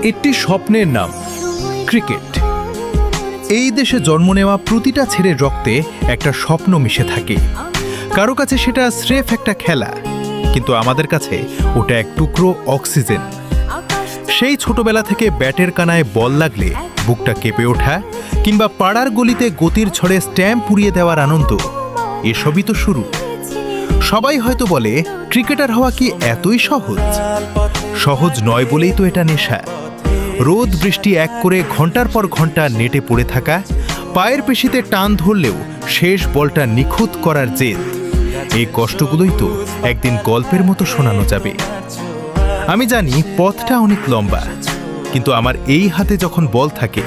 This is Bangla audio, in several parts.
একটি স্বপ্নের নাম ক্রিকেট। এই দেশে জন্ম নেওয়া প্রতিটা ছেলের রক্তে একটা স্বপ্ন মিশে থাকে। কারো কাছে সেটা স্রেফ একটা খেলা, কিন্তু আমাদের কাছে ওটা এক টুকরো অক্সিজেন। সেই ছোটবেলা থেকে ব্যাটের কানায় বল লাগলে বুকটা কেঁপে ওঠা, কিংবা পাড়ার গলিতে গতির ঝড়ে স্ট্যাম্প পুড়িয়ে দেওয়ার আনন্দ, এসবই তো শুরু। সবাই হয়তো বলে ক্রিকেটার হওয়া কি এতই সহজ? সহজ নয় বলেই তো এটা নেশা। রোদ বৃষ্টি এক করে ঘন্টার পর ঘন্টা নেটে পড়ে থাকা, পায়ের পেশিতে টান ধরলেও শেষ বলটা নিখুঁত করার জেদ, এই কষ্টগুলোই তো একদিন গল্পের মতো শোনানো যাবে। আমি জানি পথটা অনেক লম্বা, কিন্তু আমার এই হাতে যখন বল থাকে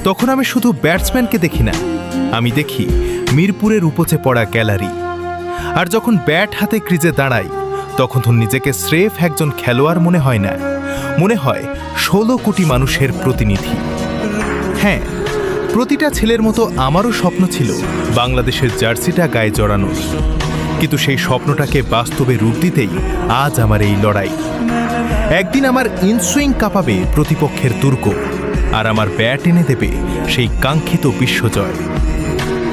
তখন আমি শুধু ব্যাটসম্যানকে দেখি না, আমি দেখি মিরপুরের উপচে পড়া গ্যালারি। আর যখন ব্যাট হাতে ক্রিজে দাঁড়াই তখন তো নিজেকে স্রেফ একজন খেলোয়াড় মনে হয় না, মনে হয় 16 কোটি মানুষের প্রতিনিধি। হ্যাঁ, প্রতিটা ছেলের মতো আমারও স্বপ্ন ছিল বাংলাদেশের জার্সিটা গায়ে জড়ানোর, কিন্তু সেই স্বপ্নটাকে বাস্তবে রূপ দিতেই আজ আমার এই লড়াই। একদিন আমার ইনসুইং কাঁপাবে প্রতিপক্ষের দুর্গ, আর আমার ব্যাট এনে দেবে সেই কাঙ্ক্ষিত বিশ্বজয়।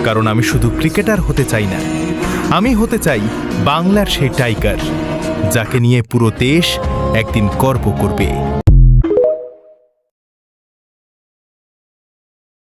কারণ আমি শুধু ক্রিকেটার হতে চাই না, আমি হতে চাই বাংলার সেই টাইগার, যাকে নিয়ে পুরো দেশ একদিন গর্ব করবে।